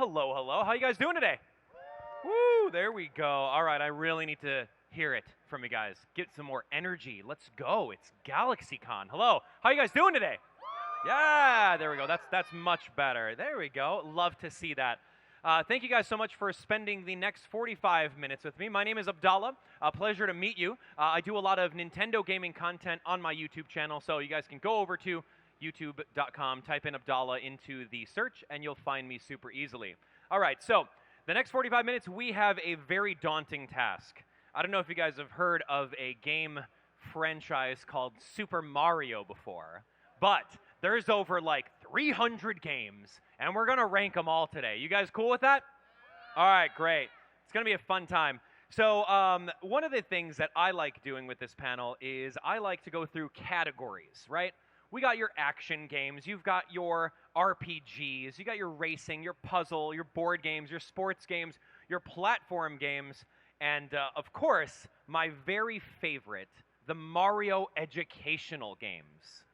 Hello, hello. How you guys doing today? Woo, there we go. All right, I really need to hear it from you guys. Get some more energy. Let's go. It's GalaxyCon. Hello. How you guys doing today? Yeah, there we go. That's much better. There we go. Love to see that. Thank you guys so much for spending the next 45 minutes with me. My name is Abdallah. A pleasure to meet you. I do a lot of Nintendo gaming content on my YouTube channel, so you guys can go over to youtube.com, type in Abdallah into the search, and you'll find me super easily. All right, so the next 45 minutes, we have a very daunting task. I don't know if you guys have heard of a game franchise called Super Mario before, but there's over like 300 games, and we're going to rank them all today. You guys cool with that? All right, great. It's going to be a fun time. So one of the things that I like doing with this panel is I like to go through categories, right? We got your action games, you've got your RPGs, you got your racing, your puzzle, your board games, your sports games, your platform games, and of course, my very favorite, the Mario educational games.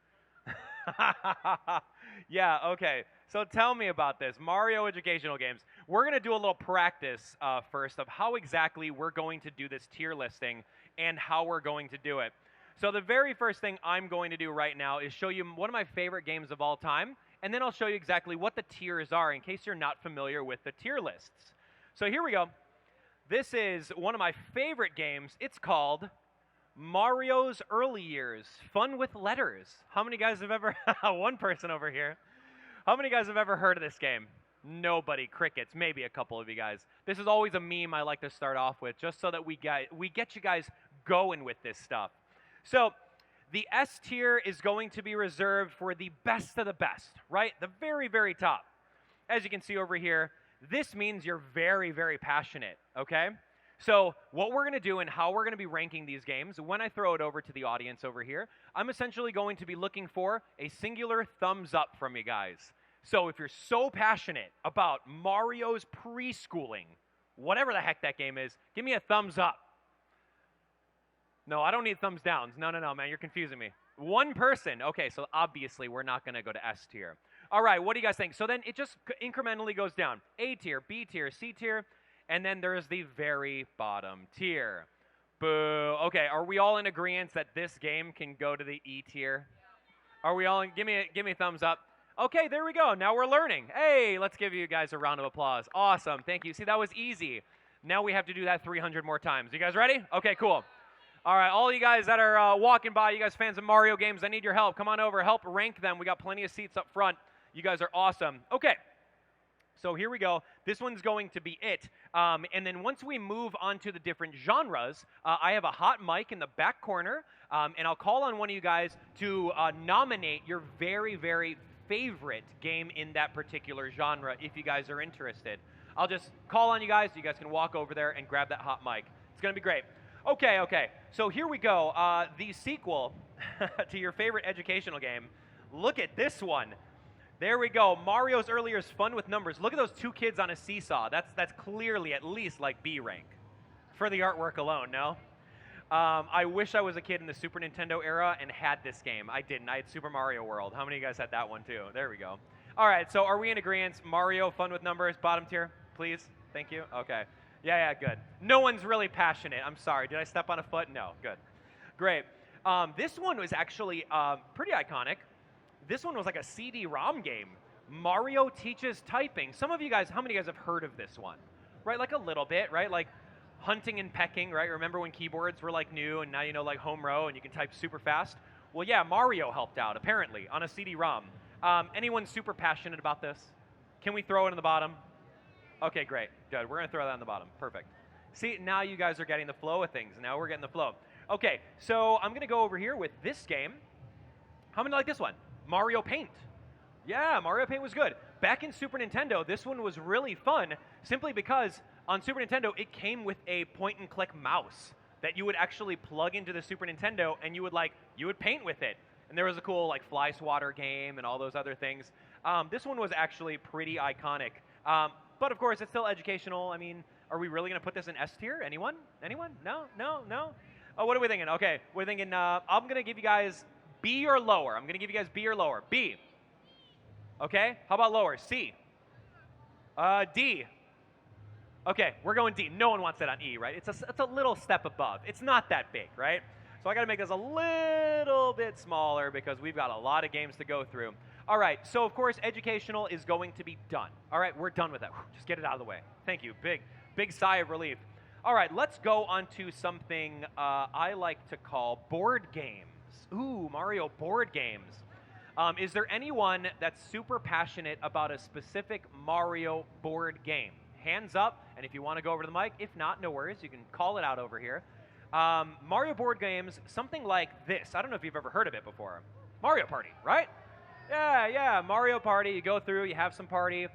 Yeah, okay. So tell me about this, Mario educational games. We're going to do a little practice first of how exactly we're going to do this tier listing and how we're going to do it. So the very first thing I'm going to do right now is show you one of my favorite games of all time, and then I'll show you exactly what the tiers are in case you're not familiar with the tier lists. So here we go. This is one of my favorite games. It's called Mario's Early Years, Fun with Letters. How many guys have ever, one person over here. How many guys have ever heard of this game? Nobody, crickets, maybe a couple of you guys. This is always a meme I like to start off with, just so that we get you guys going with this stuff. So the S tier is going to be reserved for the best of the best, right? The very, very top. As you can see over here, this means you're very, very passionate, okay? So what we're going to do and how we're going to be ranking these games, when I throw it over to the audience over here, I'm essentially going to be looking for a singular thumbs up from you guys. So if you're so passionate about Mario's preschooling, whatever the heck that game is, give me a thumbs up. No, I don't need thumbs downs. No, man, you're confusing me. One person. Okay, so obviously we're not going to go to S tier. All right, what do you guys think? So then it just incrementally goes down. A tier, B tier, C tier, and then there's the very bottom tier. Boo. Okay, are we all in agreement that this game can go to the E tier? Are we all in? Give me a thumbs up. Okay, there we go. Now we're learning. Hey, let's give you guys a round of applause. Awesome. Thank you. See, that was easy. Now we have to do that 300 more times. You guys ready? Okay, cool. All right, all you guys that are walking by, you guys fans of Mario games, I need your help. Come on over, help rank them. We got plenty of seats up front. You guys are awesome. Okay, so here we go. This one's going to be it. And then once we move on to the different genres, I have a hot mic in the back corner, and I'll call on one of you guys to nominate your very, very favorite game in that particular genre if you guys are interested. I'll just call on you guys. You guys can walk over there and grab that hot mic. It's going to be great. Okay, so here we go. The sequel to your favorite educational game. Look at this one. There we go. Mario's Early Years, Fun with Numbers. Look at those two kids on a seesaw. That's clearly at least like B rank for the artwork alone, no? I wish I was a kid in the Super Nintendo era and had this game. I didn't. I had Super Mario World. How many of you guys had that one too? There we go. All right, so are we in agreement? Mario, Fun with Numbers, bottom tier, please? Thank you. Okay. Yeah, good. No one's really passionate. I'm sorry. Did I step on a foot? No. Good. Great. This one was actually pretty iconic. This one was like a CD-ROM game. Mario Teaches Typing. Some of you guys, how many of you guys have heard of this one? Right, like a little bit, right? Like hunting and pecking, right? Remember when keyboards were like new and now you know like home row and you can type super fast? Well, yeah, Mario helped out, apparently, on a CD-ROM. Anyone super passionate about this? Can we throw it in the bottom? Okay, great. Good. We're going to throw that on the bottom. Perfect. See, now you guys are getting the flow of things. Now we're getting the flow. Okay, so I'm going to go over here with this game. How many like this one? Mario Paint. Yeah, Mario Paint was good. Back in Super Nintendo, this one was really fun simply because on Super Nintendo, it came with a point-and-click mouse that you would actually plug into the Super Nintendo and you would paint with it. And there was a cool like fly swatter game and all those other things. This one was actually pretty iconic. But of course, it's still educational. I mean, are we really going to put this in S tier? Anyone? No? Oh, what are we thinking? Okay, we're thinking I'm going to give you guys B or lower. I'm going to give you guys B or lower. B. Okay, how about lower? C. D. Okay, we're going D. No one wants that on E, right? It's a little step above. It's not that big, right? So I got to make this a little bit smaller because we've got a lot of games to go through. All right, so of course, educational is going to be done. All right, we're done with that. Just get it out of the way. Thank you. Big sigh of relief. All right, let's go on to something I like to call board games. Ooh, Mario board games. Is there anyone that's super passionate about a specific Mario board game? Hands up, and if you want to go over to the mic, if not, no worries, you can call it out over here. Mario board games, something like this. I don't know if you've ever heard of it before. Mario Party, right? Yeah, Mario Party. You go through, you have some party,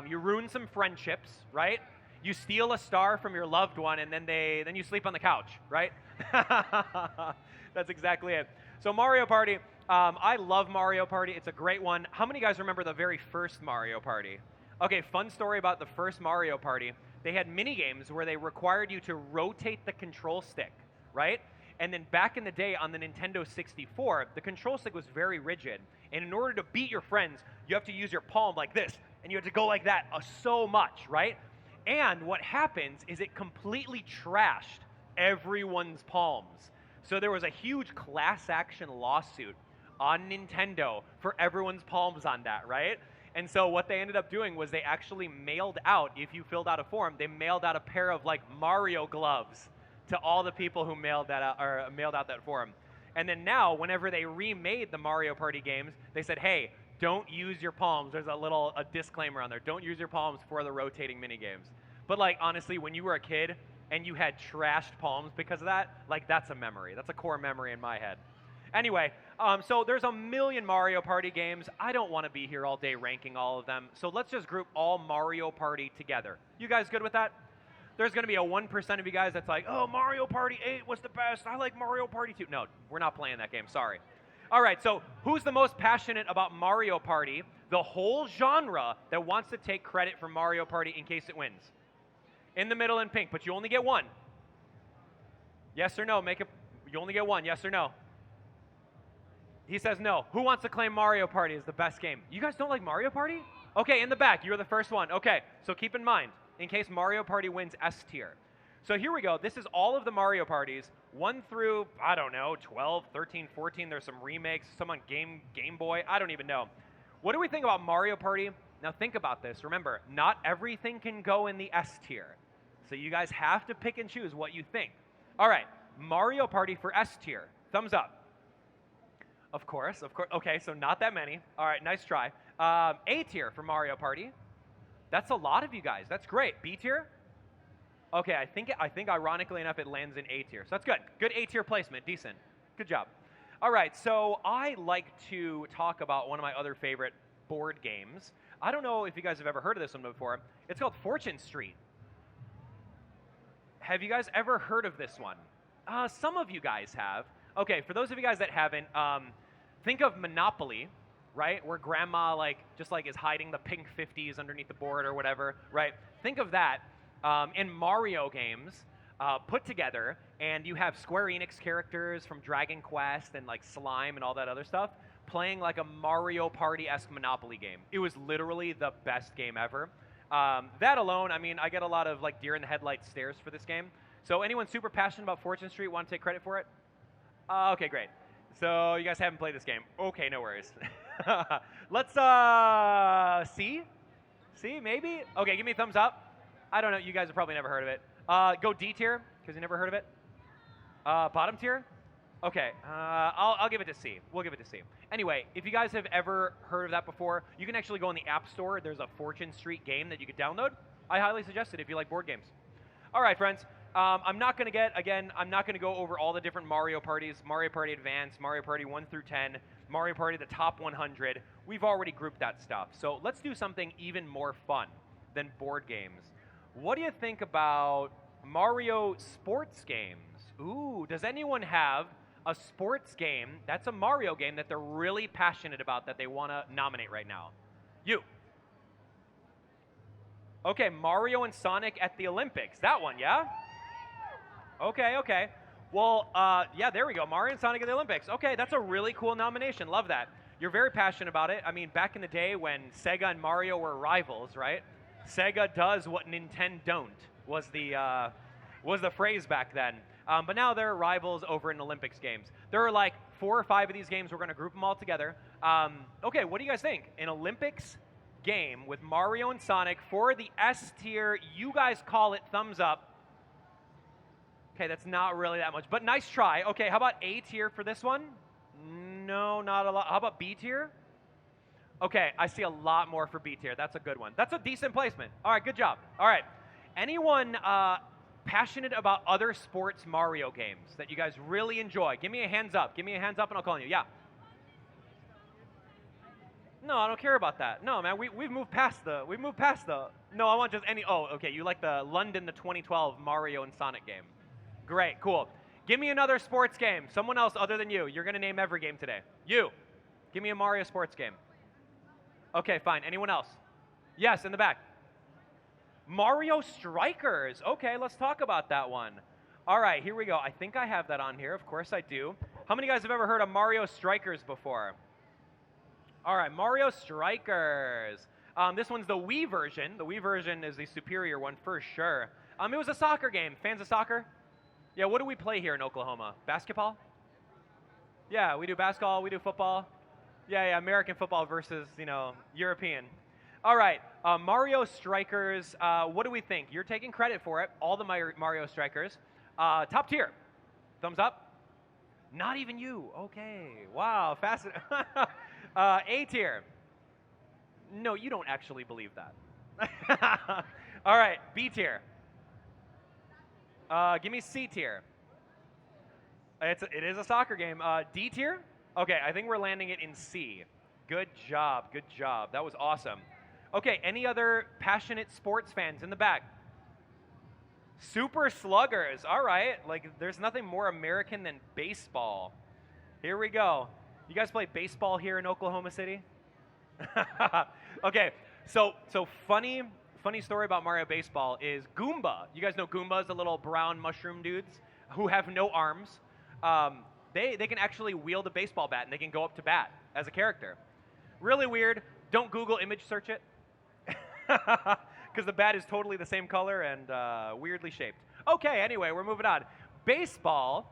you ruin some friendships, right? You steal a star from your loved one, and then you sleep on the couch, right? That's exactly it. So Mario Party, I love Mario Party. It's a great one. How many guys remember the very first Mario Party? Okay, fun story about the first Mario Party. They had mini games where they required you to rotate the control stick, right? And then back in the day on the Nintendo 64, the control stick was very rigid. And in order to beat your friends, you have to use your palm like this, and you have to go like that so much, right? And what happens is it completely trashed everyone's palms. So there was a huge class action lawsuit on Nintendo for everyone's palms on that, right? And so what they ended up doing was they actually mailed out, if you filled out a form, they mailed out a pair of like Mario gloves to all the people who mailed that out, or mailed out that form. And then now, whenever they remade the Mario Party games, they said, hey, don't use your palms. There's a disclaimer on there. Don't use your palms for the rotating mini games. But like honestly, when you were a kid and you had trashed palms because of that, like that's a memory. That's a core memory in my head. Anyway, so there's a million Mario Party games. I don't want to be here all day ranking all of them. So let's just group all Mario Party together. You guys good with that? There's going to be a 1% of you guys that's like, oh, Mario Party 8 was the best. I like Mario Party 2. No, we're not playing that game. Sorry. All right, so who's the most passionate about Mario Party, the whole genre, that wants to take credit for Mario Party in case it wins? In the middle in pink, but you only get one. Yes or no? You only get one. Yes or no? He says no. Who wants to claim Mario Party is the best game? You guys don't like Mario Party? Okay, in the back, you're the first one. Okay, so keep in mind, in case Mario Party wins S tier. So here we go. This is all of the Mario Parties, 1 through, I don't know, 12, 13, 14. There's some remakes, some on Game Boy. I don't even know. What do we think about Mario Party? Now think about this. Remember, not everything can go in the S tier. So you guys have to pick and choose what you think. All right, Mario Party for S tier. Thumbs up. Of course. Okay, so not that many. All right, nice try. A tier for Mario Party. That's a lot of you guys. That's great. B tier? Okay, I think ironically enough it lands in A tier. So that's good. Good A tier placement. Decent. Good job. All right, so I like to talk about one of my other favorite board games. I don't know if you guys have ever heard of this one before. It's called Fortune Street. Have you guys ever heard of this one? Some of you guys have. Okay, for those of you guys that haven't, think of Monopoly, right? Where grandma just is hiding the pink 50s underneath the board or whatever, right? Think of that in Mario games put together, and you have Square Enix characters from Dragon Quest and like Slime and all that other stuff playing like a Mario Party-esque Monopoly game. It was literally the best game ever. That alone, I mean, I get a lot of like deer in the headlights stares for this game. So anyone super passionate about Fortune Street want to take credit for it? Okay, great. So you guys haven't played this game. Okay, no worries. Let's C? C, maybe? Okay, give me a thumbs up. I don't know. You guys have probably never heard of it. Go D tier, because you never heard of it. Bottom tier? Okay, I'll give it to C. We'll give it to C. Anyway, if you guys have ever heard of that before, you can actually go in the App Store. There's a Fortune Street game that you could download. I highly suggest it if you like board games. All right, friends. I'm not going to go over all the different Mario Parties, Mario Party Advance, Mario Party 1 through 10, Mario Party the top 100. We've already grouped that stuff. So let's do something even more fun than board games. What do you think about Mario sports games? Ooh, does anyone have a sports game that's a Mario game that they're really passionate about that they want to nominate right now? You. Okay, Mario and Sonic at the Olympics. That one, yeah? Okay. Well, yeah, there we go. Mario and Sonic at the Olympics. Okay, that's a really cool nomination. Love that. You're very passionate about it. I mean, back in the day when Sega and Mario were rivals, right? Sega does what Nintendo don't was the phrase back then. But now they're rivals over in Olympics games. There are like 4 or 5 of these games. We're going to group them all together. Okay, what do you guys think? An Olympics game with Mario and Sonic for the S tier. You guys call it thumbs up. Okay, that's not really that much, but nice try. Okay, how about A tier for this one? No, not a lot. How about B tier? Okay, I see a lot more for B tier. That's a good one. That's a decent placement. All right, good job. All right. Anyone passionate about other sports Mario games that you guys really enjoy? Give me a hands up. Give me a hands up and I'll call on you. Yeah. No, I don't care about that. No, man, we've moved past the, no, I want just any, oh, okay, you like the London, the 2012 Mario and Sonic game. Great, cool. Give me another sports game. Someone else other than you. You're going to name every game today. You. Give me a Mario sports game. Okay, fine. Anyone else? Yes, in the back. Mario Strikers. Okay, let's talk about that one. All right, here we go. I think I have that on here. Of course I do. How many guys have ever heard of Mario Strikers before? All right, Mario Strikers. This one's the Wii version. The Wii version is the superior one for sure. It was a soccer game. Fans of soccer? Yeah, what do we play here in Oklahoma? Basketball? Yeah, we do basketball, we do football. Yeah, American football versus, European. All right, Mario Strikers, what do we think? You're taking credit for it, all the Mario Strikers. Top tier, thumbs up? Not even you, okay, wow, fascinating. A tier, no, you don't actually believe that. All right, B tier. Give me C tier. It is a soccer game. D tier? Okay, I think we're landing it in C. Good job, good job. That was awesome. Okay, any other passionate sports fans in the back? Super Sluggers. All right, like there's nothing more American than baseball. Here we go. You guys play baseball here in Oklahoma City? Okay, so funny story about Mario Baseball is Goomba. You guys know Goombas, the little brown mushroom dudes who have no arms. They can actually wield a baseball bat and they can go up to bat as a character. Really weird. Don't Google image search it. Because the bat is totally the same color and weirdly shaped. Okay, anyway, we're moving on. Baseball.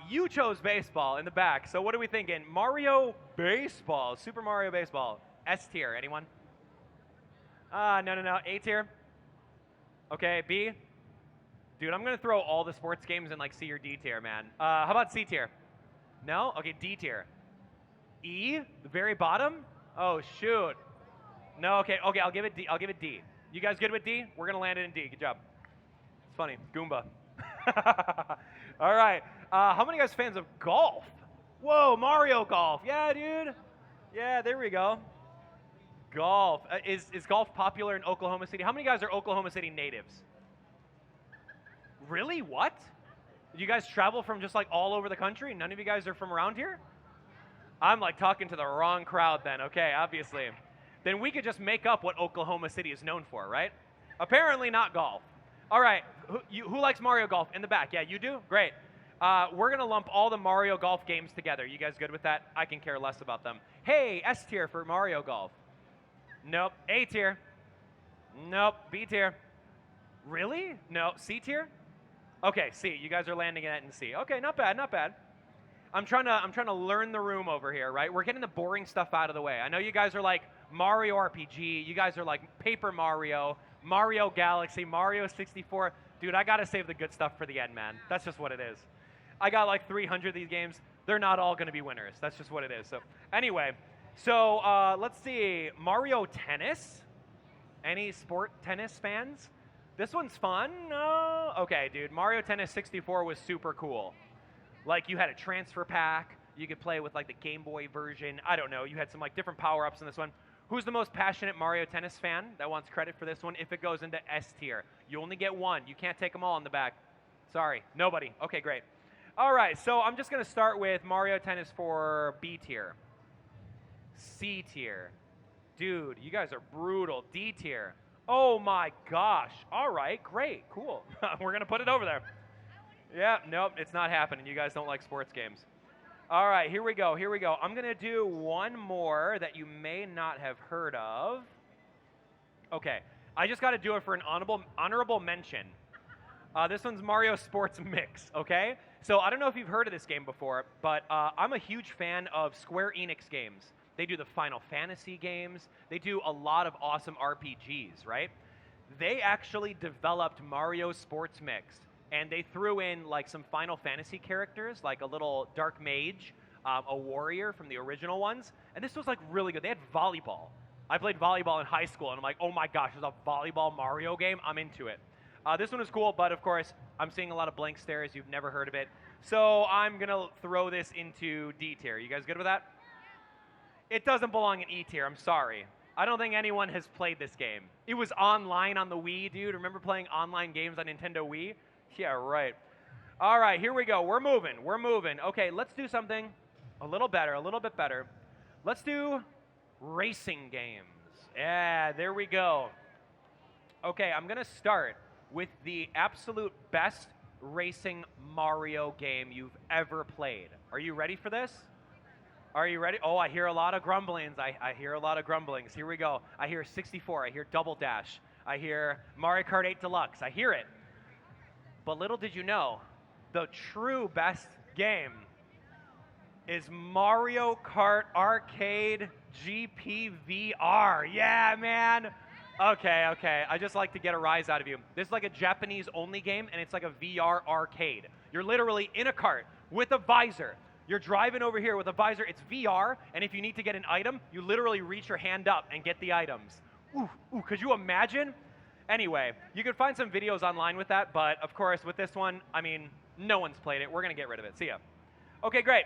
You chose baseball in the back. So what are we thinking? Mario Baseball. Super Mario Baseball. S tier. Anyone? No. A tier. Okay, B. Dude, I'm going to throw all the sports games in like C or D tier, man. How about C tier? No? Okay, D tier. E? The very bottom? Oh, shoot. No, okay, I'll give it D. I'll give it D. You guys good with D? We're going to land it in D. Good job. It's funny. Goomba. All right. How many guys fans of golf? Whoa, Mario Golf. Yeah, dude. Yeah, there we go. Golf. Is golf popular in Oklahoma City? How many guys are Oklahoma City natives? Really? What? You guys travel from just like all over the country? None of you guys are from around here? I'm like talking to the wrong crowd then. Okay, obviously. Then we could just make up what Oklahoma City is known for, right? Apparently not golf. All right, who likes Mario Golf? In the back. Yeah, you do? Great. We're going to lump all the Mario Golf games together. You guys good with that? I can care less about them. Hey, S tier for Mario Golf. Nope. A tier. Nope. B tier. Really? No. C tier? Okay, C. You guys are landing it in C. Okay, not bad, not bad. I'm trying to learn the room over here, right? We're getting the boring stuff out of the way. I know you guys are like Mario RPG. You guys are like Paper Mario, Mario Galaxy, Mario 64. Dude, I got to save the good stuff for the end, man. That's just what it is. I got like 300 of these games. They're not all going to be winners. That's just what it is. So anyway, let's see. Mario Tennis. Any sport tennis fans? This one's fun. No? Okay, dude. Mario Tennis 64 was super cool. Like you had a transfer pack. You could play with like the Game Boy version. I don't know. You had some like different power-ups in this one. Who's the most passionate Mario Tennis fan that wants credit for this one if it goes into S tier? You only get one. You can't take them all in the back. Sorry. Nobody. Okay, great. All right, so I'm just going to start with Mario Tennis for B tier. C tier. Dude, you guys are brutal. D tier. Oh my gosh. All right, great, cool. We're going to put it over there. Yeah, nope, it's not happening. You guys don't like sports games. All right, here we go, here we go. I'm going to do one more that you may not have heard of. Okay, I just got to do it for an honorable mention. This one's Mario Sports Mix, okay? So I don't know if you've heard of this game before, but I'm a huge fan of Square Enix games. They do the Final Fantasy games. They do a lot of awesome RPGs, right? They actually developed Mario Sports Mix, and they threw in like some Final Fantasy characters, like a little dark mage, a warrior from the original ones, and this was like really good. They had volleyball. I played volleyball in high school, and I'm like, oh my gosh, there's a volleyball Mario game. I'm into it. This one is cool, but of course, I'm seeing a lot of blank stares. You've never heard of it. So I'm going to throw this into D tier. You guys good with that? It doesn't belong in E tier. I'm sorry. I don't think anyone has played this game. It was online on the Wii, dude. Remember playing online games on Nintendo Wii? Yeah, right. All right, here we go. We're moving. We're moving. Okay, let's do something a little better, a little bit better. Let's do racing games. Yeah, there we go. Okay, I'm going to start with the absolute best racing Mario game you've ever played. Are you ready for this? Are you ready? Oh, I hear a lot of grumblings. I hear a lot of grumblings. Here we go. I hear 64. I hear Double Dash. I hear Mario Kart 8 Deluxe. I hear it. But little did you know, the true best game is Mario Kart Arcade GP VR. Yeah, man. Okay. I just like to get a rise out of you. This is like a Japanese-only game, and it's like a VR arcade. You're literally in a cart with a visor. You're driving over here with a visor. It's VR, and if you need to get an item, you literally reach your hand up and get the items. Ooh, could you imagine? Anyway, you can find some videos online with that, but of course, with this one, I mean, no one's played it. We're going to get rid of it. See ya. Okay, great.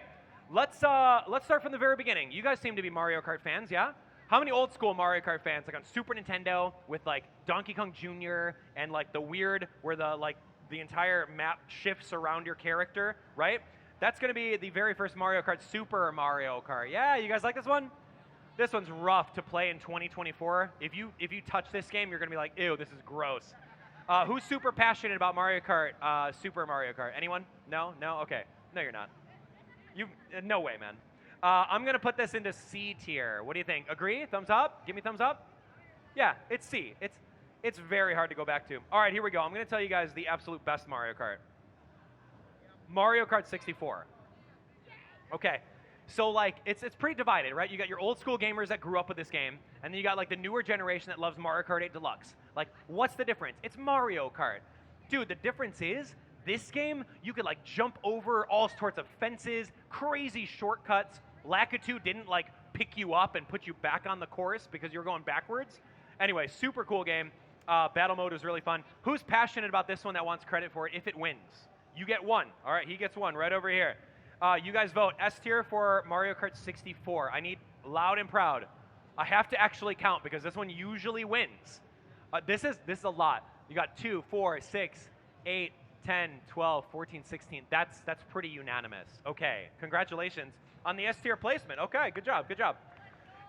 Let's start from the very beginning. You guys seem to be Mario Kart fans, yeah? How many old school Mario Kart fans, like on Super Nintendo with like Donkey Kong Jr. and like the weird where the entire map shifts around your character, right? That's going to be the very first Mario Kart, Super Mario Kart. Yeah, you guys like this one? This one's rough to play in 2024. If you touch this game, you're going to be like, ew, this is gross. Who's super passionate about Mario Kart, Super Mario Kart? Anyone? No? Okay. No, you're not. No way, man. I'm going to put this into C tier. What do you think? Agree? Thumbs up? Give me thumbs up? Yeah, it's C. It's very hard to go back to. All right, here we go. I'm going to tell you guys the absolute best Mario Kart. Mario Kart 64. Okay. So, like, it's pretty divided, right? You got your old school gamers that grew up with this game, and then you got, like, the newer generation that loves Mario Kart 8 Deluxe. Like, what's the difference? It's Mario Kart. Dude, the difference is, this game, you could, like, jump over all sorts of fences, crazy shortcuts. Lakitu didn't, like, pick you up and put you back on the course because you were going backwards. Anyway, super cool game. Battle mode was really fun. Who's passionate about this one that wants credit for it if it wins? You get one. All right, he gets one right over here. You guys vote S tier for Mario Kart 64. I need loud and proud. I have to actually count because this one usually wins. This is a lot. You got 2, 4, 6, 8, 10, 12, 14, 16. That's pretty unanimous. Okay, congratulations on the S tier placement. Okay, good job.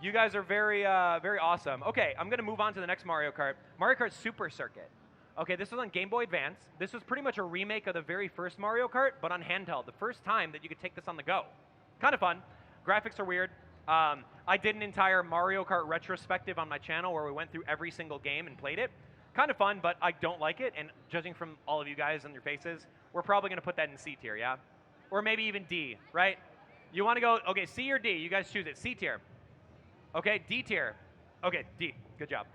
You guys are very, very awesome. Okay, I'm going to move on to the next Mario Kart. Mario Kart Super Circuit. Okay, this was on Game Boy Advance. This was pretty much a remake of the very first Mario Kart, but on handheld. The first time that you could take this on the go. Kind of fun. Graphics are weird. I did an entire Mario Kart retrospective on my channel where we went through every single game and played it. Kind of fun, but I don't like it, and judging from all of you guys and your faces, we're probably going to put that in C tier, yeah? Or maybe even D, right? You want to go, okay, C or D? You guys choose it. C tier. Okay, D tier. Okay, D. Good job.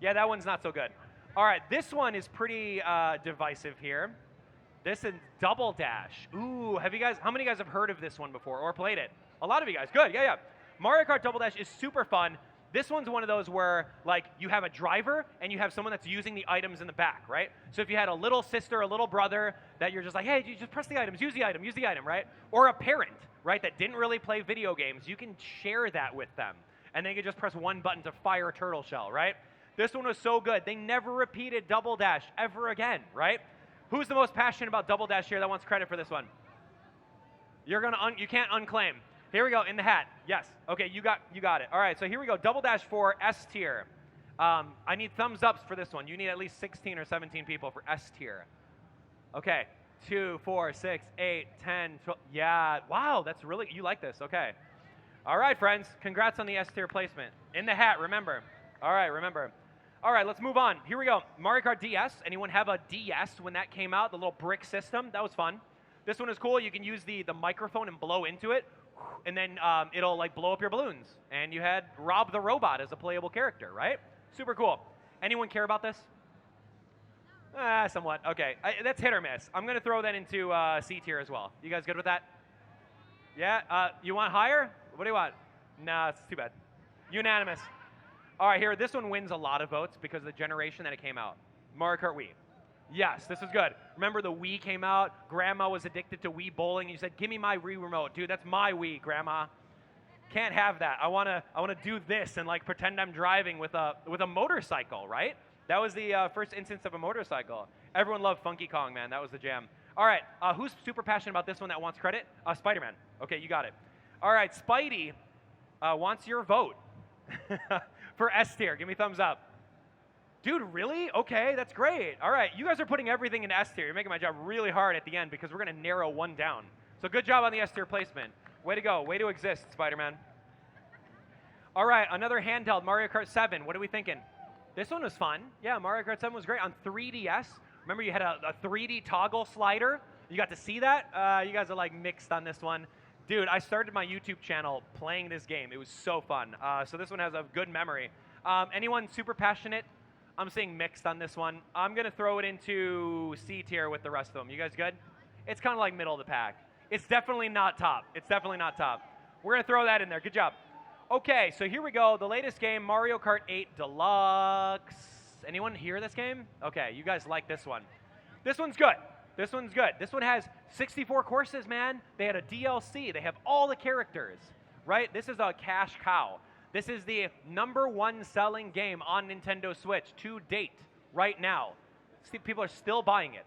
Yeah, that one's not so good. All right, this one is pretty divisive here. This is Double Dash. Ooh, how many of you guys have heard of this one before or played it? A lot of you guys. Good, yeah. Mario Kart Double Dash is super fun. This one's one of those where, like, you have a driver and you have someone that's using the items in the back, right? So if you had a little sister, a little brother that you're just like, hey, you just press the items, use the item, right? Or a parent, right, that didn't really play video games, you can share that with them. And they can just press one button to fire a turtle shell, right? This one was so good. They never repeated Double Dash ever again, right? Who's the most passionate about Double Dash here that wants credit for this one? You can't unclaim. Here we go, in the hat. Yes. Okay, you got it. All right, so here we go. Double Dash for S tier. I need thumbs ups for this one. You need at least 16 or 17 people for S tier. Okay. 2, 4, 6, 8, 10, 12. Yeah. Wow, that's really, you like this. Okay. All right, friends. Congrats on the S tier placement. In the hat, remember. All right, remember. All right, let's move on. Here we go. Mario Kart DS. Anyone have a DS when that came out? The little brick system. That was fun. This one is cool. You can use the microphone and blow into it, and then it'll like blow up your balloons. And you had Rob the Robot as a playable character, right? Super cool. Anyone care about this? Somewhat. Okay, that's hit or miss. I'm gonna throw that into C tier as well. You guys good with that? Yeah. You want higher? What do you want? Nah, it's too bad. Unanimous. All right, here. This one wins a lot of votes because of the generation that it came out. Mario Kart Wii. Yes, this is good. Remember the Wii came out? Grandma was addicted to Wii bowling, and you said, "Give me my Wii remote, dude. That's my Wii, Grandma." Can't have that. I wanna do this and like pretend I'm driving with a motorcycle, right? That was the first instance of a motorcycle. Everyone loved Funky Kong, man. That was the jam. All right, who's super passionate about this one that wants credit? Spider-Man. Okay, you got it. All right, Spidey wants your vote for S tier. Give me a thumbs up. Dude, really? Okay, that's great. All right, you guys are putting everything in S tier. You're making my job really hard at the end because we're going to narrow one down. So good job on the S tier placement. Way to go. Way to exist, Spider-Man. All right, another handheld, Mario Kart 7. What are we thinking? This one was fun. Yeah, Mario Kart 7 was great on 3DS. Remember you had a 3D toggle slider? You got to see that? You guys are like mixed on this one. Dude, I started my YouTube channel playing this game. It was so fun. So this one has a good memory. Anyone super passionate? I'm saying mixed on this one. I'm going to throw it into C tier with the rest of them. You guys good? It's kind of like middle of the pack. It's definitely not top. It's definitely not top. We're going to throw that in there. Good job. Okay, so here we go. The latest game, Mario Kart 8 Deluxe. Anyone hear this game? Okay, you guys like this one. This one's good. This one's good. This one has 64 courses, man. They had a DLC. They have all the characters, right? This is a cash cow. This is the #1 selling game on Nintendo Switch to date right now. People are still buying it.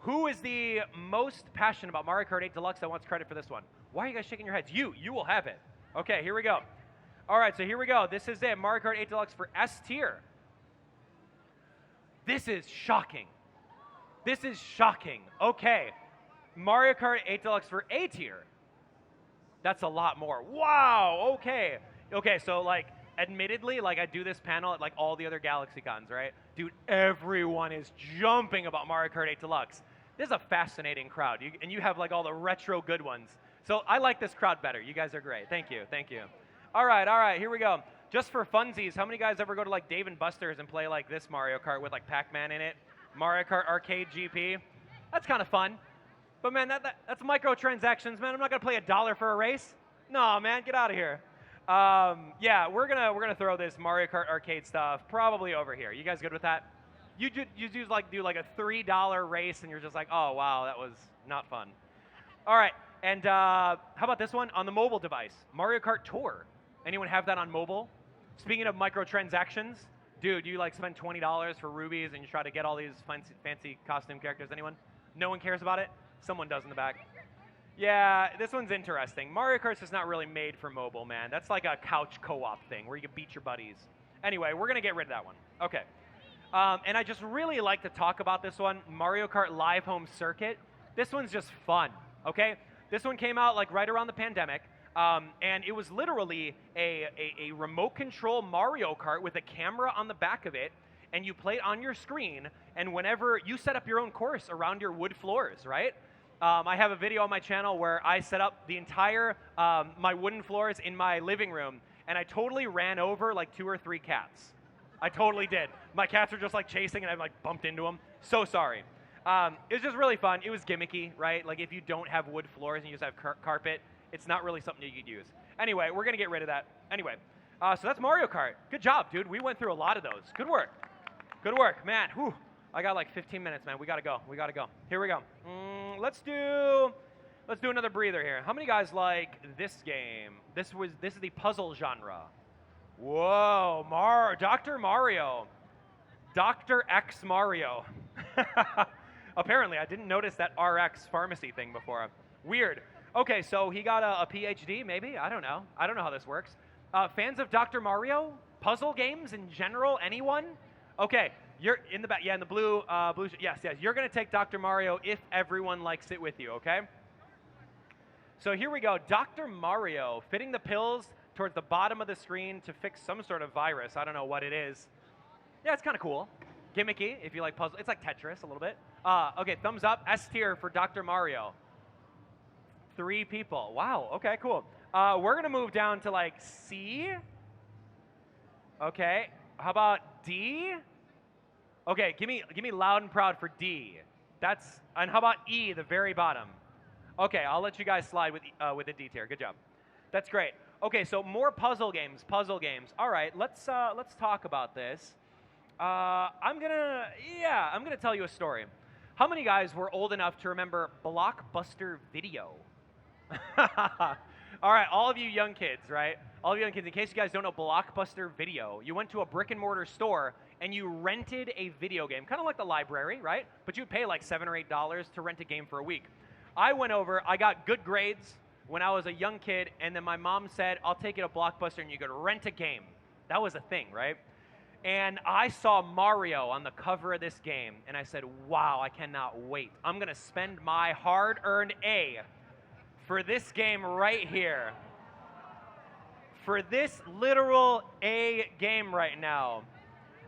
Who is the most passionate about Mario Kart 8 Deluxe that wants credit for this one? Why are you guys shaking your heads? You will have it. Okay, here we go. All right, so here we go. This is it, Mario Kart 8 Deluxe for S tier. This is shocking. This is shocking. Okay, Mario Kart 8 Deluxe for A tier. That's a lot more. Wow, okay. Okay, so like, admittedly, like I do this panel at like all the other GalaxyCons, right? Dude, everyone is jumping about Mario Kart 8 Deluxe. This is a fascinating crowd, and you have like all the retro good ones. So I like this crowd better. You guys are great. Thank you, thank you. All right, here we go. Just for funsies, how many guys ever go to like Dave & Buster's and play like this Mario Kart with like Pac-Man in it? Mario Kart Arcade GP? That's kind of fun. But man, that's microtransactions, man. I'm not gonna play $1 for a race. No, man, get out of here. Yeah, we're gonna throw this Mario Kart Arcade stuff probably over here. You guys good with that? You do like a $3 race, and you're just like, oh wow, that was not fun. All right, and how about this one on the mobile device? Mario Kart Tour. Anyone have that on mobile? Speaking of microtransactions, dude, you like spend $20 for rubies and you try to get all these fancy costume characters. Anyone? No one cares about it? Someone does in the back. Yeah, this one's interesting. Mario Kart's just not really made for mobile, man. That's like a couch co-op thing where you can beat your buddies. Anyway, we're going to get rid of that one. Okay. And I just really like to talk about this one, Mario Kart Live Home Circuit. This one's just fun, okay? This one came out like right around the pandemic, and it was literally a remote control Mario Kart with a camera on the back of it, and you play it on your screen, and whenever you set up your own course around your wood floors, right? I have a video on my channel where I set up the entire, my wooden floors in my living room, and I totally ran over like 2 or 3 cats. I totally did. My cats were just like chasing, and I like bumped into them. So sorry. It was just really fun. It was gimmicky, right? Like if you don't have wood floors and you just have carpet, it's not really something you could use. Anyway, we're gonna get rid of that. Anyway, so that's Mario Kart. Good job, dude. We went through a lot of those. Good work. Good work, man. Whew. I got like 15 minutes, man. We gotta go. We gotta go. Here we go. Let's do another breather here. How many guys like this game? This is the puzzle genre. Whoa, Dr. Mario. Dr. X Mario. Apparently, I didn't notice that RX pharmacy thing before. Weird. Okay, so he got a PhD, maybe? I don't know. I don't know how this works. Fans of Dr. Mario? Puzzle games in general? Anyone? Okay, you're in the back. Yeah, in the blue. Yes. You're going to take Dr. Mario if everyone likes it with you, okay? So here we go. Dr. Mario, fitting the pills towards the bottom of the screen to fix some sort of virus. I don't know what it is. Yeah, it's kind of cool. Gimmicky, if you like puzzle. It's like Tetris a little bit. Okay, thumbs up. S tier for Dr. Mario. 3 people. Wow, okay, cool. We're going to move down to like C. Okay, how about D? Okay, give me loud and proud for D. And how about E, the very bottom? Okay, I'll let you guys slide with a D tier. Good job. That's great. Okay, so more puzzle games. All right, let's talk about this. I'm gonna tell you a story. How many guys were old enough to remember Blockbuster Video? All right, all of you young kids, right? All of you young kids, in case you guys don't know Blockbuster Video, you went to a brick and mortar store and you rented a video game, kind of like the library, right? But you'd pay like $7 or $8 to rent a game for a week. I went over, I got good grades when I was a young kid, and then my mom said, I'll take you to Blockbuster and you could rent a game. That was a thing, right? And I saw Mario on the cover of this game, and I said, wow, I cannot wait. I'm going to spend my hard-earned A for this game right here. For this literal A game right now.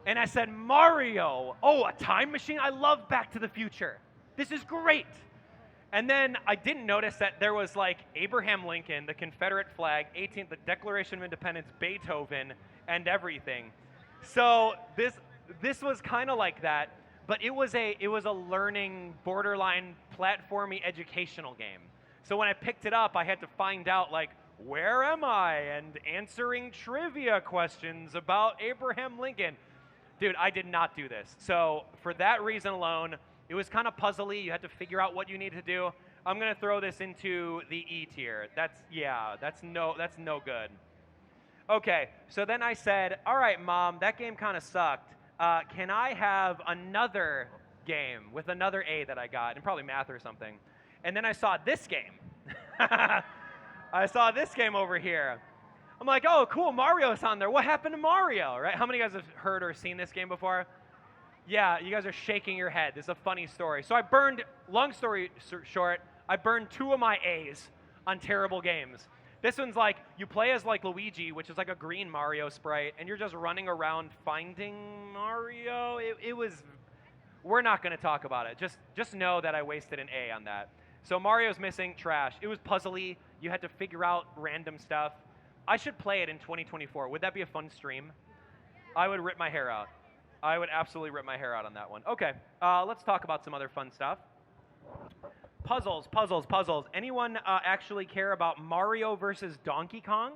And I said, Mario, oh, a time machine? I love Back to the Future. This is great. And then I didn't notice that there was like Abraham Lincoln, the Confederate flag, the Declaration of Independence, Beethoven, and everything. So this was kind of like that, but it was a learning, borderline, platformy, educational game. So when I picked it up, I had to find out like, where am I? And answering trivia questions about Abraham Lincoln. Dude, I did not do this. So for that reason alone, it was kind of puzzly. You had to figure out what you need to do. I'm going to throw this into the E tier. That's no good. Okay, so then I said, all right, Mom, that game kind of sucked. Can I have another game with another A that I got, and probably math or something? And then I saw this game. I saw this game over here. I'm like, oh, cool, Mario's on there. What happened to Mario, right? How many of you guys have heard or seen this game before? Yeah, you guys are shaking your head. This is a funny story. So I burned, long story short, I burned 2 of my A's on terrible games. This one's like, you play as like Luigi, which is like a green Mario sprite, and you're just running around finding Mario. It was, we're not going to talk about it. Just know that I wasted an A on that. So Mario's missing, trash. It was puzzly. You had to figure out random stuff. I should play it in 2024. Would that be a fun stream? I would rip my hair out. I would absolutely rip my hair out on that one. Okay, let's talk about some other fun stuff. Puzzles. Anyone actually care about Mario versus Donkey Kong?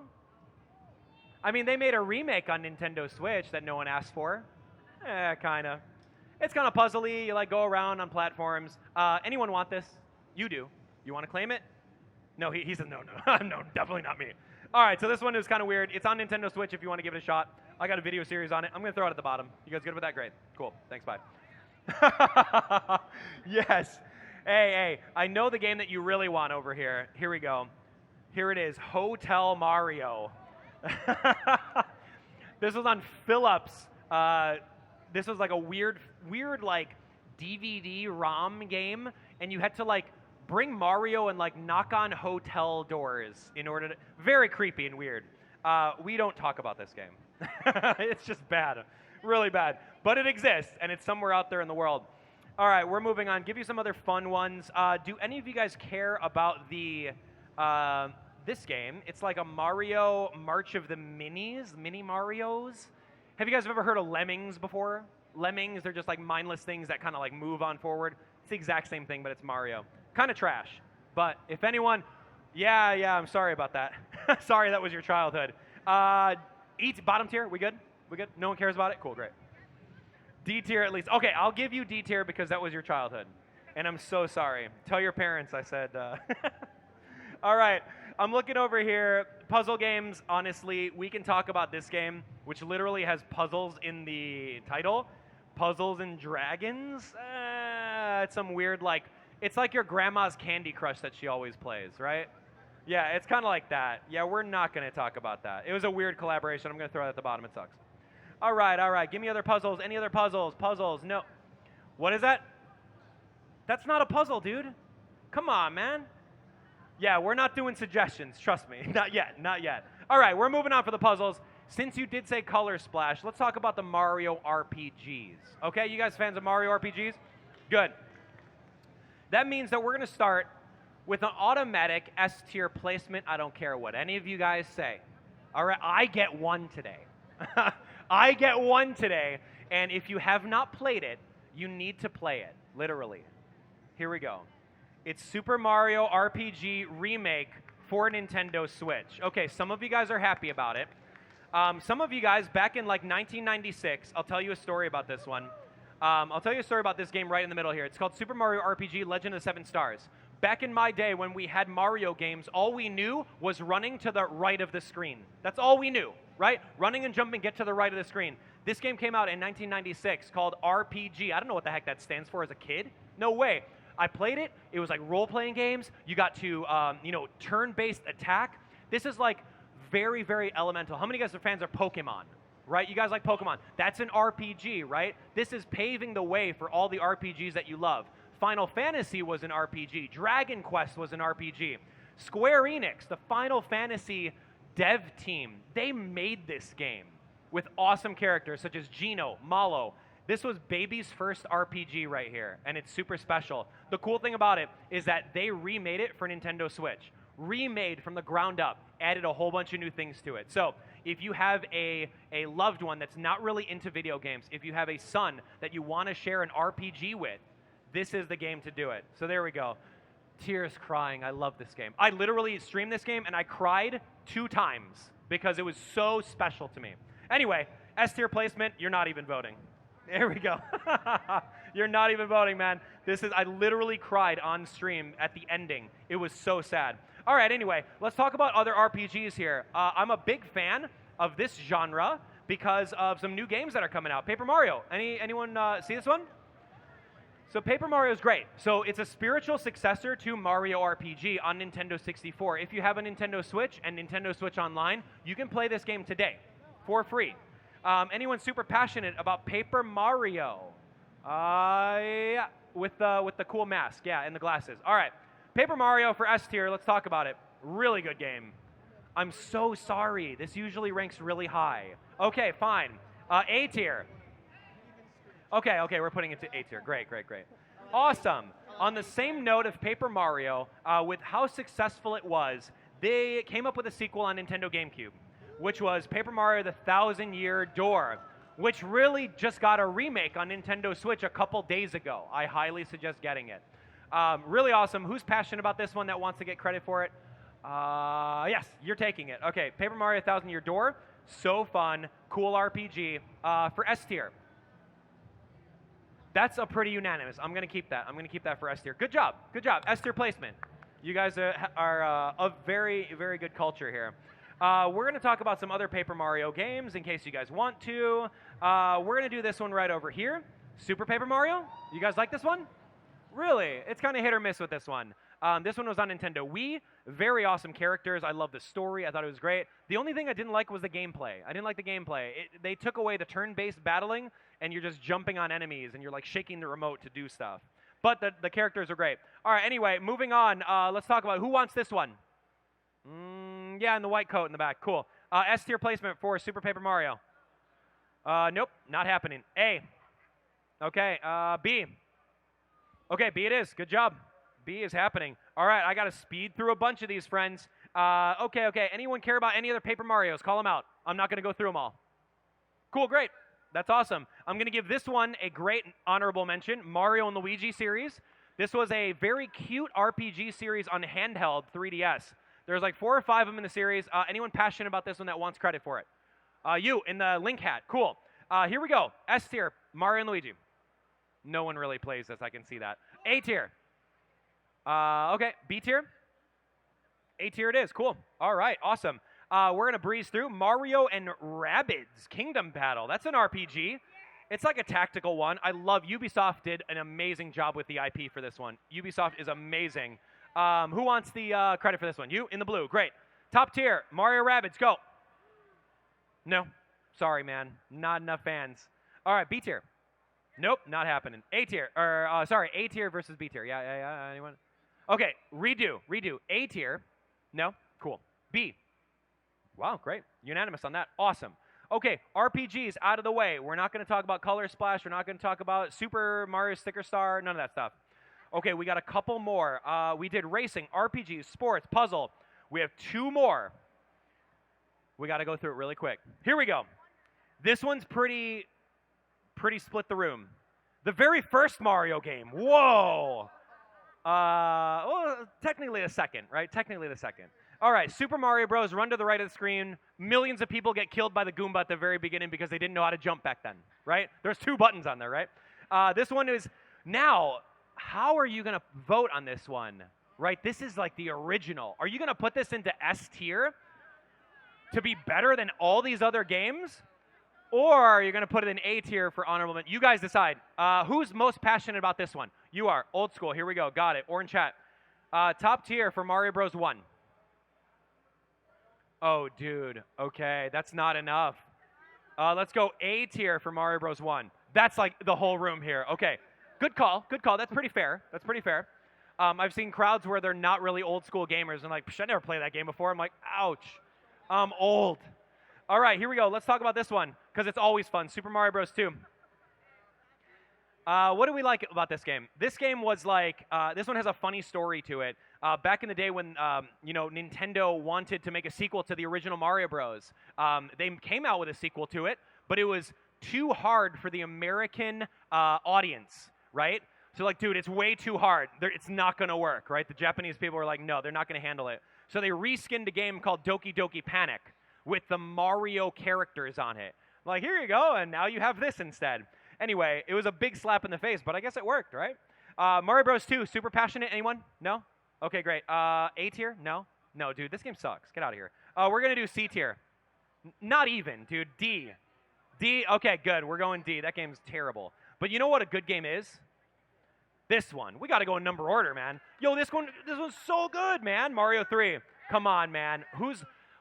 I mean, they made a remake on Nintendo Switch that no one asked for. Kinda. It's kind of puzzly. You like go around on platforms. Anyone want this? You do. You want to claim it? No, he said no. No, definitely not me. All right, so this one is kind of weird. It's on Nintendo Switch if you want to give it a shot. I got a video series on it. I'm going to throw it at the bottom. You guys good with that? Great. Cool. Thanks, bye. Yes. Hey, I know the game that you really want over here. Here we go. Here it is, Hotel Mario. This was on Philips. This was like a weird like DVD ROM game, and you had to like bring Mario and like knock on hotel doors in order to, very creepy and weird. We don't talk about this game. It's just bad, really bad. But it exists, and it's somewhere out there in the world. All right, we're moving on. Give you some other fun ones. Do any of you guys care about the this game? It's like a Mario March of the Minis, Mini Marios. Have you guys ever heard of Lemmings before? Lemmings, they're just like mindless things that kind of like move on forward. It's the exact same thing, but it's Mario. Kind of trash. But if anyone, yeah, I'm sorry about that. Sorry that was your childhood. Bottom tier, we good? We good? No one cares about it? Cool, great. D tier at least. Okay, I'll give you D tier because that was your childhood. And I'm so sorry. Tell your parents I said. All right, I'm looking over here. Puzzle games, honestly, we can talk about this game, which literally has puzzles in the title. Puzzles and Dragons. It's some weird, like, it's like your grandma's Candy Crush that she always plays, right? Yeah, it's kind of like that. Yeah, we're not going to talk about that. It was a weird collaboration. I'm going to throw it at the bottom. It sucks. All right. Give me other puzzles. Any other puzzles? Puzzles. No. What is that? That's not a puzzle, dude. Come on, man. Yeah, we're not doing suggestions. Trust me. Not yet. All right, we're moving on for the puzzles. since you did say Color Splash, let's talk about the Mario RPGs. Okay, you guys fans of Mario RPGs? Good. That means that we're going to start with an automatic S tier placement. I don't care what any of you guys say. All right, I get one today. I get one today, and if you have not played it, you need to play it, literally. Here we go. It's Super Mario RPG Remake for Nintendo Switch. Okay, some of you guys are happy about it. Some of you guys, back in like 1996, I'll tell you a story about this one. I'll tell you a story about this game right in the middle here. It's called Super Mario RPG Legend of the Seven Stars. Back in my day when we had Mario games, all we knew was running to the right of the screen. That's all we knew, right? Running and jumping, get to the right of the screen. This game came out in 1996 called RPG. I don't know what the heck that stands for as a kid. No way. I played it. It was like role-playing games. You got to, turn-based attack. This is like very, very elemental. How many of you guys are fans of Pokemon? Right? You guys like Pokemon. That's an RPG, right? This is paving the way for all the RPGs that you love. Final Fantasy was an RPG. Dragon Quest was an RPG. Square Enix, the Final Fantasy dev team, they made this game with awesome characters such as Geno, Malo. This was baby's first RPG right here, and it's super special. The cool thing about it is that they remade it for Nintendo Switch. Remade from the ground up, added a whole bunch of new things to it. So if you have a loved one that's not really into video games, if you have a son that you want to share an RPG with, this is the game to do it. So there we go. Tears crying. I love this game. I literally streamed this game, and I cried 2 times because it was so special to me. Anyway, S tier placement, you're not even voting. There we go. You're not even voting, man. I literally cried on stream at the ending. It was so sad. All right, anyway, let's talk about other RPGs here. I'm a big fan of this genre because of some new games that are coming out. Paper Mario. Anyone see this one? So Paper Mario is great. So it's a spiritual successor to Mario RPG on Nintendo 64. If you have a Nintendo Switch and Nintendo Switch Online, you can play this game today for free. Anyone super passionate about Paper Mario? Yeah, with the cool mask, yeah, and the glasses. All right, Paper Mario for S tier. Let's talk about it. Really good game. I'm so sorry. This usually ranks really high. Okay, fine. A tier. Okay, we're putting it to A tier. Great. Awesome. On the same note of Paper Mario, with how successful it was, they came up with a sequel on Nintendo GameCube, which was Paper Mario: The Thousand-Year Door, which really just got a remake on Nintendo Switch a couple days ago. I highly suggest getting it. Really awesome. Who's passionate about this one that wants to get credit for it? Yes, you're taking it. Okay, Paper Mario: Thousand-Year Door, so fun, cool RPG. For S tier. That's a pretty unanimous. I'm going to keep that. I'm going to keep that for S tier. Good job. S tier placement. You guys are a very, very good culture here. We're going to talk about some other Paper Mario games in case you guys want to. We're going to do this one right over here. Super Paper Mario. You guys like this one? Really? It's kind of hit or miss with this one. This one was on Nintendo Wii. Very awesome characters. I love the story. I thought it was great. The only thing I didn't like was the gameplay. I didn't like the gameplay. They took away the turn-based battling, and you're just jumping on enemies, and you're like shaking the remote to do stuff. But the characters are great. All right, anyway, moving on. Let's talk about who wants this one. Yeah, in the white coat in the back. Cool. S tier placement for Super Paper Mario. Nope, not happening. A. Okay, B. Okay, B it is. Good job. B is happening. All right, I got to speed through a bunch of these, friends. Okay. Anyone care about any other Paper Marios? Call them out. I'm not going to go through them all. Cool, great. That's awesome. I'm going to give this one a great honorable mention, Mario and Luigi series. This was a very cute RPG series on handheld 3DS. There's like 4 or 5 of them in the series. Anyone passionate about this one that wants credit for it? You, in the Link hat. Cool. Here we go. S tier, Mario and Luigi. No one really plays this, I can see that. A tier. Okay, B tier. A tier it is. Cool. All right, awesome. We're going to breeze through Mario and Rabbids Kingdom Battle. That's an RPG. It's like a tactical one. I love Ubisoft did an amazing job with the IP for this one. Ubisoft is amazing. Who wants the credit for this one? You in the blue. Great. Top tier, Mario Rabbids. Go. No. Sorry, man. Not enough fans. All right, B tier. Nope, not happening. A tier. A tier versus B tier. Yeah. Anyone? Okay, redo. A tier. No? Cool. B. Wow, great. Unanimous on that. Awesome. Okay, RPGs out of the way. We're not going to talk about Color Splash. We're not going to talk about Super Mario Sticker Star. None of that stuff. Okay, we got a couple more. We did racing, RPGs, sports, puzzle. We have 2 more. We got to go through it really quick. Here we go. This one's pretty split the room. The very first Mario game. Whoa. Well, technically the second, right? Technically the second. All right, Super Mario Bros. Run to the right of the screen. Millions of people get killed by the Goomba at the very beginning because they didn't know how to jump back then, right? There's 2 buttons on there, right? This one is, now, how are you going to vote on this one, right? This is like the original. Are you going to put this into S tier to be better than all these other games? Or are you going to put it in A tier for honorable mention? You guys decide. Who's most passionate about this one? You are. Old school. Here we go. Got it. Orange chat. Top tier for Mario Bros. 1. Oh, dude. Okay, that's not enough. Let's go A tier for Mario Bros. 1. That's like the whole room here. Okay. Good call. Good call. That's pretty fair. That's pretty fair. I've seen crowds where they're not really old school gamers and like, I never played that game before. I'm like, ouch. I'm old. All right, here we go. Let's talk about this one because it's always fun. Super Mario Bros. 2. What do we like about this game? This game was like, this one has a funny story to it. Back in the day when, Nintendo wanted to make a sequel to the original Mario Bros. They came out with a sequel to it, but it was too hard for the American audience, right? So like, dude, it's way too hard. It's not going to work, right? The Japanese people were like, no, they're not going to handle it. So they reskinned a game called Doki Doki Panic with the Mario characters on it. Like, here you go, and now you have this instead. Anyway, it was a big slap in the face, but I guess it worked, right? Mario Bros. 2, super passionate. Anyone? No? Okay, great. A tier? No? No, dude, this game sucks. Get out of here. We're going to do C tier. Not even, dude. D. D? Okay, good. We're going D. That game's terrible. But you know what a good game is? This one. We got to go in number order, man. Yo, this one's so good, man. Mario 3. Come on, man.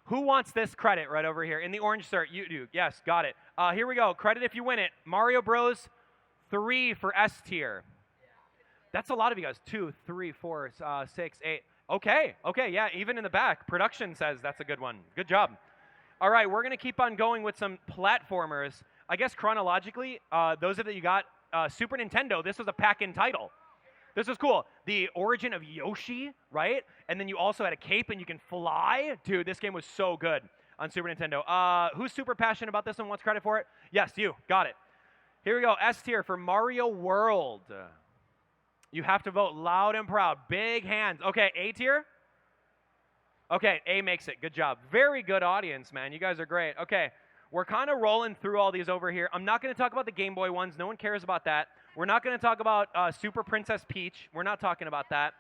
Who wants this credit right over here? In the orange shirt, you do. Yes, got it. Here we go. Credit if you win it. Mario Bros. 3 for S tier. That's a lot of you guys. 2, 3, 4, 6, 8. Okay, yeah, even in the back. Production says that's a good one. Good job. All right, we're going to keep on going with some platformers. I guess chronologically, those of you got Super Nintendo, this was a pack-in title. This was cool. The origin of Yoshi, right? And then you also had a cape and you can fly. Dude, this game was so good on Super Nintendo. Who's super passionate about this one? Wants credit for it? Yes, you. Got it. Here we go. S tier for Mario World. You have to vote loud and proud. Big hands. Okay, A tier? Okay, A makes it. Good job. Very good audience, man. You guys are great. Okay, we're kind of rolling through all these over here. I'm not going to talk about the Game Boy ones. No one cares about that. We're not going to talk about Super Princess Peach. We're not talking about that.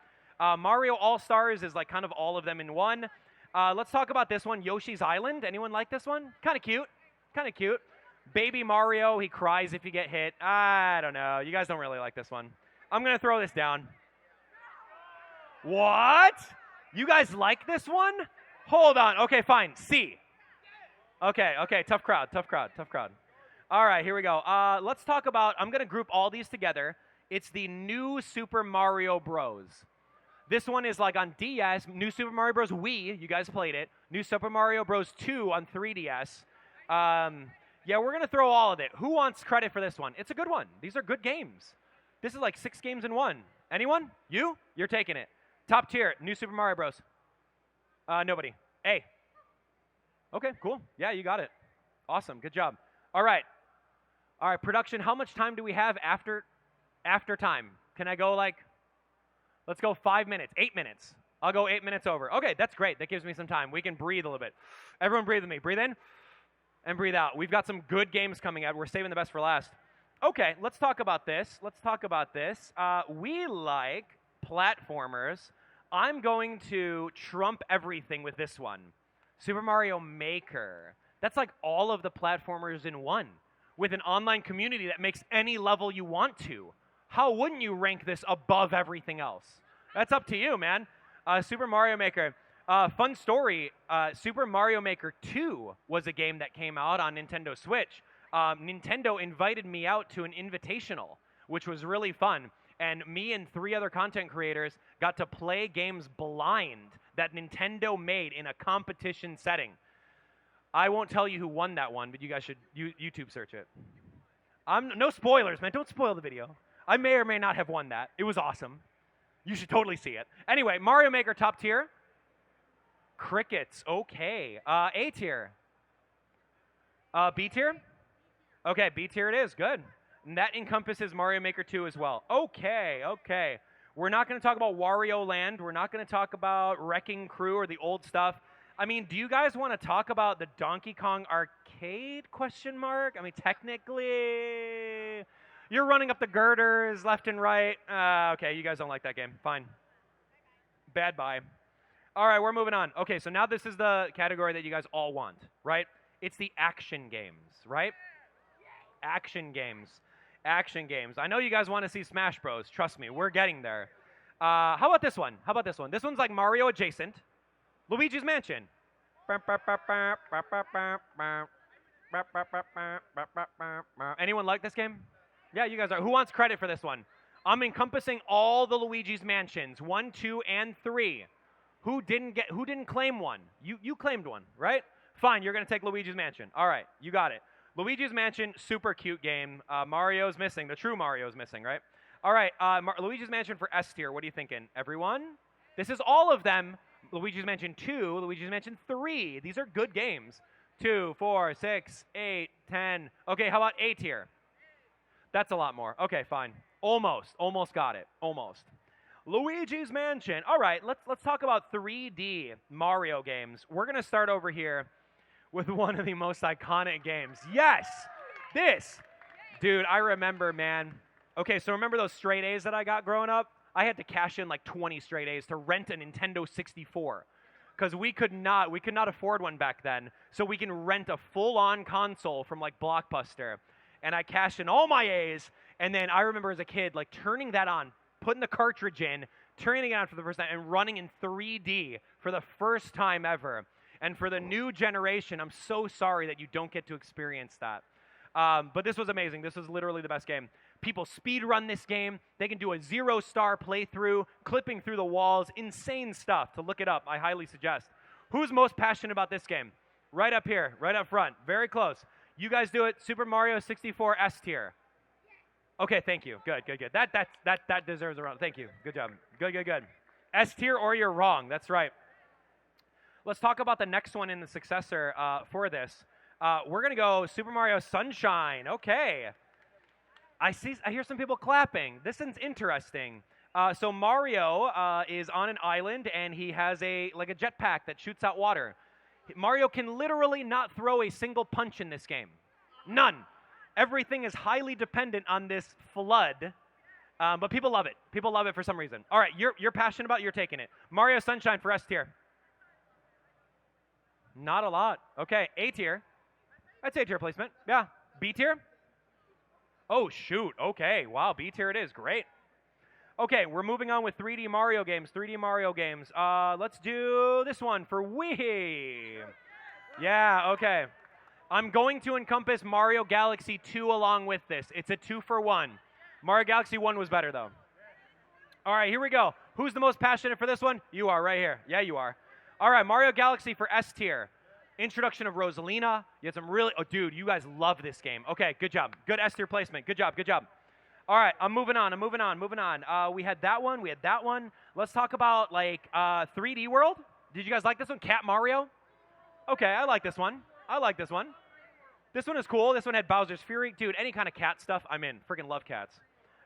Mario All-Stars is like kind of all of them in one. Let's talk about this one, Yoshi's Island. Anyone like this one? Kind of cute. Kind of cute. Baby Mario, he cries if you get hit. I don't know. You guys don't really like this one. I'm going to throw this down. What? You guys like this one? Hold on. Okay, fine. C. Okay. Tough crowd. All right, here we go. Let's talk about, I'm going to group all these together. It's the new Super Mario Bros. This one is like on DS, New Super Mario Bros. Wii, you guys played it. New Super Mario Bros. 2 on 3DS. Yeah, we're going to throw all of it. Who wants credit for this one? It's a good one. These are good games. This is like 6 games in one. Anyone? You? You're taking it. Top tier, New Super Mario Bros. Nobody. A. Okay, cool. Yeah, you got it. Awesome. Good job. All right, production, how much time do we have after time? Can I go like, let's go 5 minutes, 8 minutes. I'll go 8 minutes over. Okay, that's great. That gives me some time. We can breathe a little bit. Everyone breathe with me. Breathe in and breathe out. We've got some good games coming out. We're saving the best for last. Okay, let's talk about this. We like platformers. I'm going to trump everything with this one. Super Mario Maker. That's like all of the platformers in one with an online community that makes any level you want to. How wouldn't you rank this above everything else? That's up to you, man. Super Mario Maker. Fun story, Super Mario Maker 2 was a game that came out on Nintendo Switch. Nintendo invited me out to an invitational, which was really fun. And me and 3 other content creators got to play games blind that Nintendo made in a competition setting. I won't tell you who won that one, but you guys should YouTube search it. No spoilers, man. Don't spoil the video. I may or may not have won that. It was awesome. You should totally see it. Anyway, Mario Maker top tier. Crickets. Okay. A tier. B tier? Okay, B tier it is. Good. And that encompasses Mario Maker 2 as well. Okay, okay. We're not going to talk about Wario Land. We're not going to talk about Wrecking Crew or the old stuff. I mean, do you guys want to talk about the Donkey Kong arcade, question mark? I mean, technically, you're running up the girders left and right. Okay, you guys don't like that game. Fine. Bad bye. All right, we're moving on. Okay, so now this is the category that you guys all want, right? It's the action games, right? Action games. Action games. I know you guys want to see Smash Bros. Trust me, we're getting there. How about this one? How about this one? This one's like Mario adjacent. Luigi's Mansion. Anyone like this game? Yeah, you guys are. Who wants credit for this one? I'm encompassing all the Luigi's Mansions, 1, 2, and 3. Who didn't claim one? You claimed one, right? Fine, you're gonna take Luigi's Mansion. All right, you got it. Luigi's Mansion, super cute game. Mario's missing. The true Mario's missing, right? All right, Luigi's Mansion for S tier. What are you thinking? Everyone? This is all of them. Luigi's Mansion 2, Luigi's Mansion 3. These are good games. 2, 4, 6, 8, 10. Okay, how about A tier? That's a lot more. Okay, fine. Almost got it. Almost. Luigi's Mansion. All right, let's talk about 3D Mario games. We're going to start over here with one of the most iconic games. Yes! This. Dude, I remember, man. Okay, so remember those straight A's that I got growing up? I had to cash in like 20 straight A's to rent a Nintendo 64 because we could not afford one back then. So we can rent a full-on console from like Blockbuster. And I cashed in all my A's, and then I remember as a kid like turning that on, putting the cartridge in, turning it on for the first time, and running in 3D for the first time ever. And for the new generation, I'm so sorry that you don't get to experience that. But this was amazing. This was literally the best game. People speed run this game. They can do a 0-star playthrough, clipping through the walls. Insane stuff. To look it up, I highly suggest. Who's most passionate about this game? Right up here, right up front. Very close. You guys do it. Super Mario 64 S tier. Okay, thank you. Good. That deserves a round. Thank you. Good job. Good. S tier or you're wrong. That's right. Let's talk about the next one in the successor for this. We're going to go Super Mario Sunshine. Okay. I hear some people clapping. This is interesting. So Mario is on an island, and he has a jetpack that shoots out water. Mario can literally not throw a single punch in this game. None. Everything is highly dependent on this flood, but people love it. People love it for some reason. All right, you're passionate about it, you're taking it. Mario Sunshine for S tier. Not a lot. Okay, A tier. That's A tier placement. Yeah. B tier? Oh, shoot. Okay. Wow, B tier it is. Great. Okay, we're moving on with 3D Mario games. 3D Mario games. Let's do this one for Wii. Yeah, okay. I'm going to encompass Mario Galaxy 2 along with this. It's a 2-for-1. Mario Galaxy 1 was better, though. All right, here we go. Who's the most passionate for this one? You are, right here. Yeah, you are. All right, Mario Galaxy for S tier. Introduction of Rosalina. You had some really... Oh, dude, you guys love this game. Okay, good job. Good S tier placement. Good job. All right, I'm moving on. We had that one. Let's talk about, 3D World. Did you guys like this one? Cat Mario? Okay, I like this one. This one is cool. This one had Bowser's Fury. Dude, any kind of cat stuff, I'm in. Freaking love cats.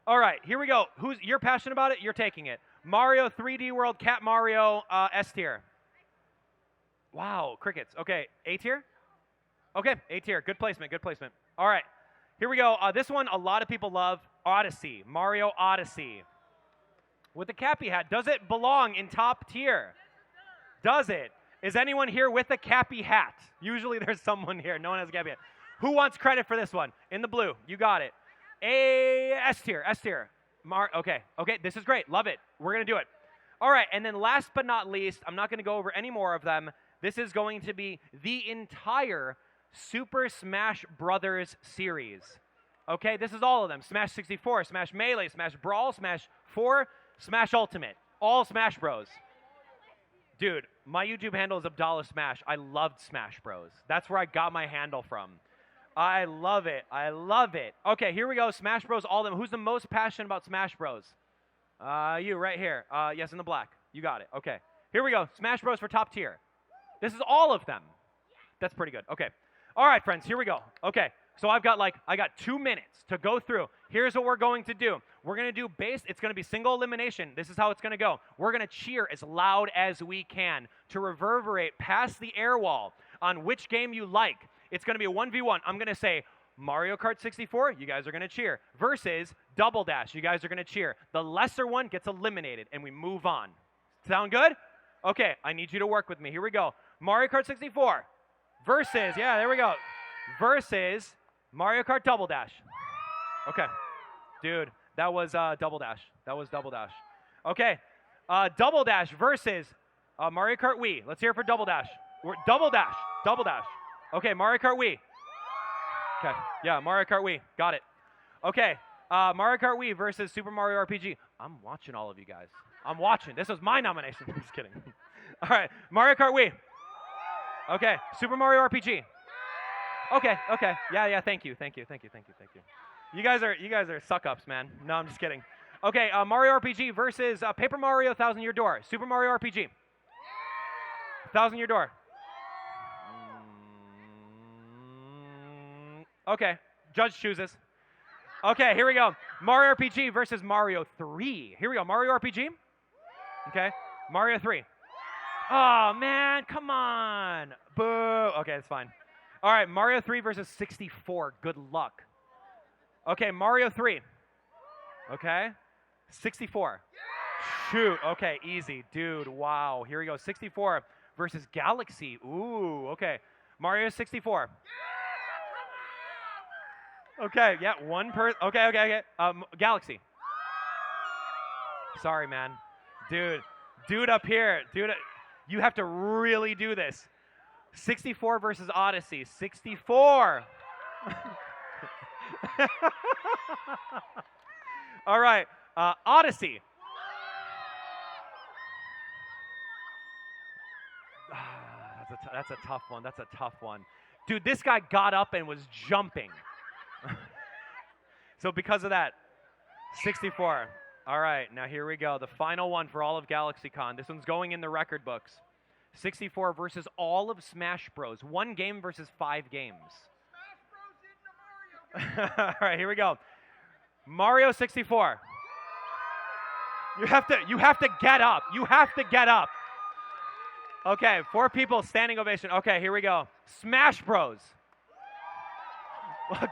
All right, here we go. You're passionate about it? You're taking it. Mario 3D World, Cat Mario, S tier. Wow, crickets. Okay, A tier? Okay, A tier. Good placement. All right, here we go. This one a lot of people love. Odyssey. Mario Odyssey. With the Cappy hat. Does it belong in top tier? Does it? Is anyone here with a Cappy hat? Usually there's someone here. No one has a Cappy hat. Who wants credit for this one? In the blue. You got it. S tier. Okay, this is great. Love it. We're going to do it. All right, and then last but not least, I'm not going to go over any more of them. This is going to be the entire Super Smash Brothers series. Okay, this is all of them. Smash 64, Smash Melee, Smash Brawl, Smash 4, Smash Ultimate. All Smash Bros. Dude, My YouTube handle is AbdallahSmash. I loved Smash Bros. That's where I got my handle from. I love it. I love it. Okay, here we go. Smash Bros. All of them. Who's the most passionate about Smash Bros? You right here. Yes, in the black. You got it. Okay. Here we go. Smash Bros. For top tier. This is all of them. That's pretty good. Okay. All right, friends. Here we go. Okay. So I got 2 minutes to go through. Here's what we're going to do. We're going to do it's going to be single elimination. This is how it's going to go. We're going to cheer as loud as we can to reverberate past the air wall on which game you like. It's going to be a 1v1. I'm going to say Mario Kart 64, you guys are going to cheer, versus Double Dash, you guys are going to cheer. The lesser one gets eliminated, and we move on. Sound good? Okay, I need you to work with me. Here we go. Mario Kart 64 versus, yeah, there we go, versus Mario Kart Double Dash. Okay. Dude, that was Double Dash. That was Double Dash. Okay. Double Dash versus Mario Kart Wii. Let's hear it for Double Dash. Double Dash. Double Dash. Okay, Mario Kart Wii. Okay. Yeah, Mario Kart Wii. Got it. Okay. Mario Kart Wii versus Super Mario RPG. I'm watching all of you guys. I'm watching. This was my nomination. I'm just kidding. All right. Mario Kart Wii. Okay. Super Mario RPG. Okay. Okay. Yeah. Thank you. You guys are suck-ups, man. No, I'm just kidding. Okay. Mario RPG versus Paper Mario 1,000 Year Door. Super Mario RPG. 1,000 Year Door. Okay. Judge chooses. Okay. Here we go. Mario RPG versus Mario 3. Here we go. Mario RPG. Okay. Mario 3. Oh, man. Come on. Boo. Okay, it's fine. All right. Mario 3 versus 64. Good luck. Okay. Mario 3. Okay. 64. Shoot. Okay. Easy. Dude. Wow. Here we go. 64 versus Galaxy. Ooh. Okay. Mario 64. Okay. Yeah. One person. Okay. Galaxy. Sorry, man. Dude up here. Dude. You have to really do this. 64 versus Odyssey. 64. All right. Odyssey. That's a tough one. That's a tough one. Dude, this guy got up and was jumping. So because of that, 64. All right, now here we go. The final one for all of GalaxyCon. This one's going in the record books. 64 versus all of Smash Bros. 1 game versus 5 games. Smash Bros into Mario. All right, here we go. Mario 64. You have to get up. You have to get up. Okay, 4 people, standing ovation. Okay, here we go. Smash Bros.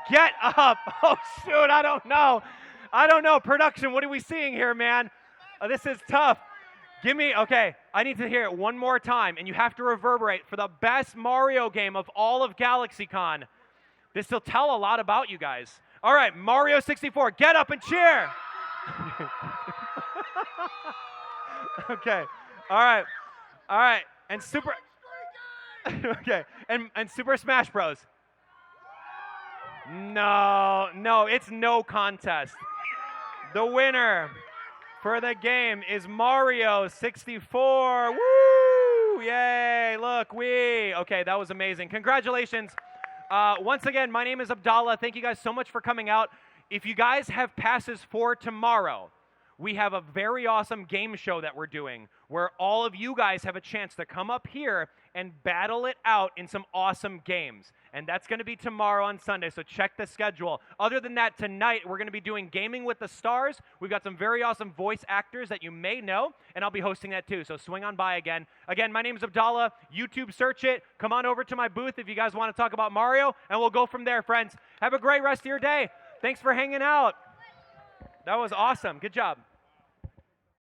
Get up. Oh, shoot, I don't know. Production, what are we seeing here, man? This is tough. Okay, I need to hear it one more time, and you have to reverberate for the best Mario game of all of GalaxyCon. This will tell a lot about you guys. All right, Mario 64, get up and cheer. Okay, all right, and Super... Okay, and Super Smash Bros. No, it's no contest. The winner for the game is Mario 64. Woo! Yay! Look, okay, that was amazing. Congratulations. Once again, my name is Abdallah. Thank you guys so much for coming out. If you guys have passes for tomorrow, we have a very awesome game show that we're doing where all of you guys have a chance to come up here and battle it out in some awesome games. And that's going to be tomorrow on Sunday, so check the schedule. Other than that, tonight we're going to be doing Gaming with the Stars. We've got some very awesome voice actors that you may know, and I'll be hosting that too, so swing on by again. Again, my name is Abdallah. YouTube search it. Come on over to my booth if you guys want to talk about Mario, and we'll go from there, friends. Have a great rest of your day. Thanks for hanging out. That was awesome. Good job.